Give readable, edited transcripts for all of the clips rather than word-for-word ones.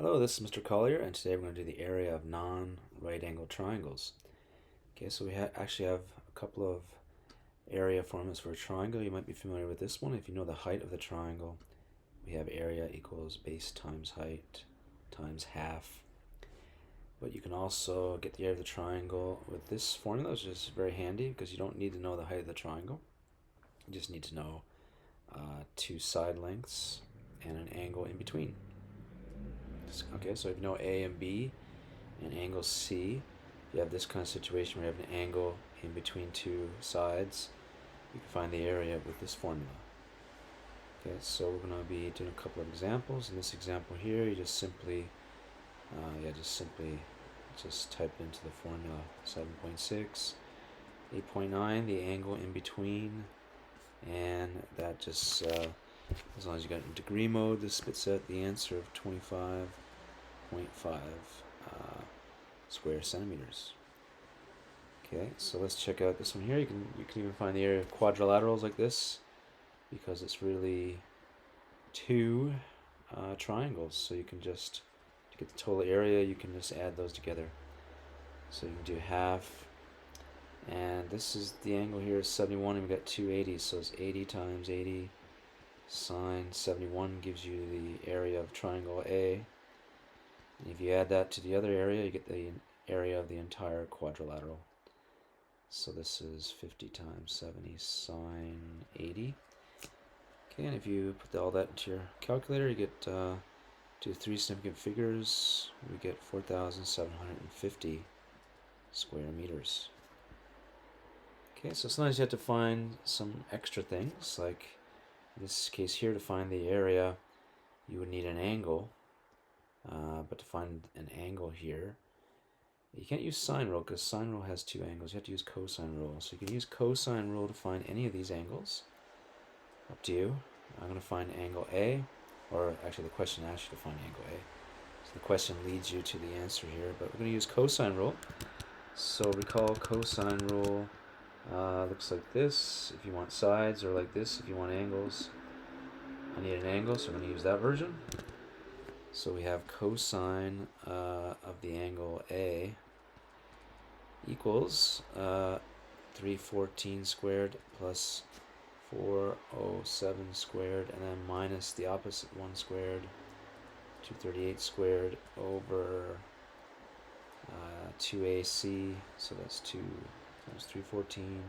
Hello, this is Mr. Collier, and today we're going to do the area of non-right angled triangles. Okay, so we actually have a couple of area formulas for a triangle. You might be familiar with this one. If you know the height of the triangle, we have area equals base times height times half. But you can also get the area of the triangle with this formula, which is very handy because you don't need to know the height of the triangle. You just need to know two side lengths and an angle in between. Okay, so if you know A and B and angle C, if you have this kind of situation where you have an angle in between two sides, you can find the area with this formula. Okay, so we're going to be doing a couple of examples. In this example here, you just simply type into the formula 7.6, 8.9, the angle in between, and that just as long as you got it in degree mode, this spits out the answer of 25.5 square centimeters. Okay, so let's check out this one here. You can even find the area of quadrilaterals like this because it's really two triangles. So you can just, to get the total area, you can just add those together. So you can do half, and this is the angle here is 71, and we've got 280, so it's 80 times 80 sine 71 gives you the area of triangle A. And if you add that to the other area, you get the area of the entire quadrilateral. So this is 50 times 70 sine 80. Okay, and if you put all that into your calculator, you get do three significant figures, we get 4,750 square meters. Okay, so sometimes you have to find some extra things, like in this case here, to find the area, you would need an angle. But to find an angle here, you can't use sine rule because sine rule has two angles. You have to use cosine rule. So you can use cosine rule to find any of these angles. Up to you. I'm going to find angle A, or actually the question asks you to find angle A. So the question leads you to the answer here, but we're going to use cosine rule. So recall cosine rule looks like this if you want sides, or like this if you want angles. I need an angle, so I'm going to use that version. So we have cosine of the angle A equals 314 squared plus 407 squared, and then minus the opposite one squared, 238 squared over 2AC, so that's 2 times 314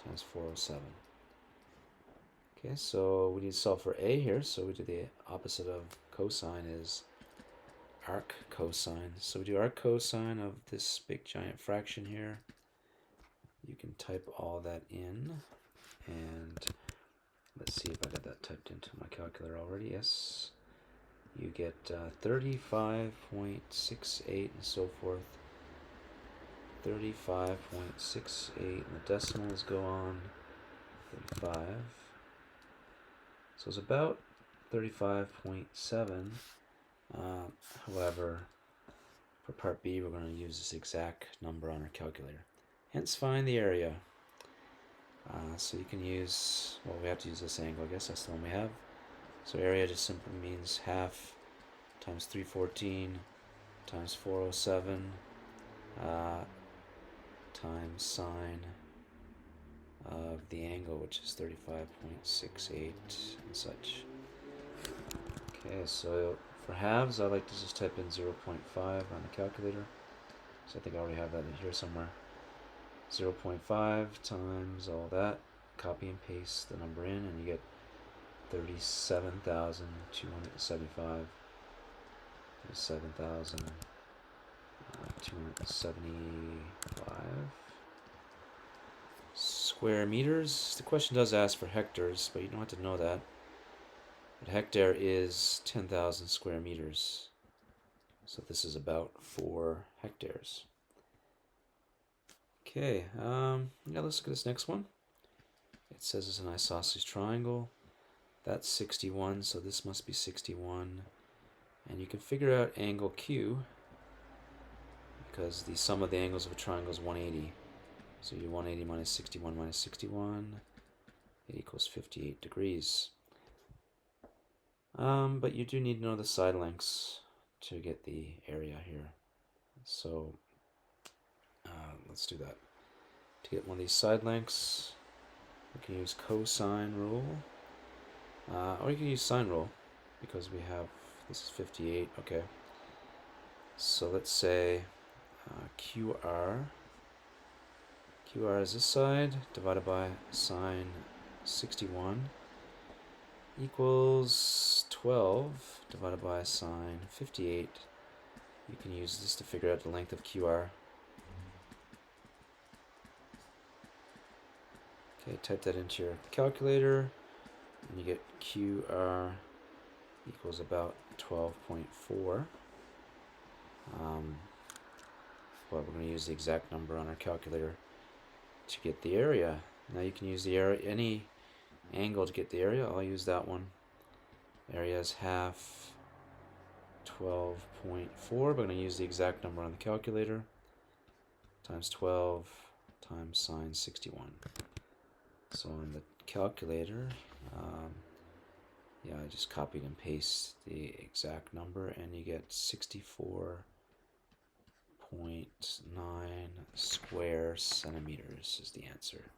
times 407. Okay, so we need to solve for A here, so we do the opposite of cosine is arc cosine. So we do arc cosine of this big giant fraction here. You can type all that in, and let's see if I got that typed into my calculator already. Yes. You get 35.68 and so forth. 35.68, and the decimals go on 35. So it's about 35.7. However, for part B, we're going to use this exact number on our calculator. Hence, find the area. So you can use, well, we have to use this angle, I guess that's the one we have. So area just simply means half times 314 times 407 times sine of the angle, which is 35.68 and such. Okay, so for halves, I like to just type in 0.5 on the calculator. So I think I already have that in here somewhere. 0.5 times all that, copy and paste the number in, and you get 37,275. 37,275 square meters. The question does ask for hectares, but you don't have to know that. But hectare is 10,000 square meters. So this is about 4 hectares. Okay, yeah, let's look at this next one. It says it's an isosceles triangle. That's 61, so this must be 61. And you can figure out angle Q because the sum of the angles of a triangle is 180. So you do 180 minus 61, it equals 58 degrees. But you do need to know the side lengths. to get the area here. So let's do that. To get one of these side lengths, we can use cosine rule, or you can use sine rule, because we have, this is 58, okay. So let's say QR is this side, divided by sine 61, equals 12 divided by sine 58. You can use this to figure out the length of QR. Okay, type that into your calculator, and you get QR equals about 12.4. But we're going to use the exact number on our calculator to get the area. Now you can use the area, any angle to get the area. I'll use that one. Area is half 12.4. We're going to use the exact number on the calculator. Times 12 times sine 61. So on the calculator, I just copied and pasted the exact number, and you get 64.9 square centimeters is the answer.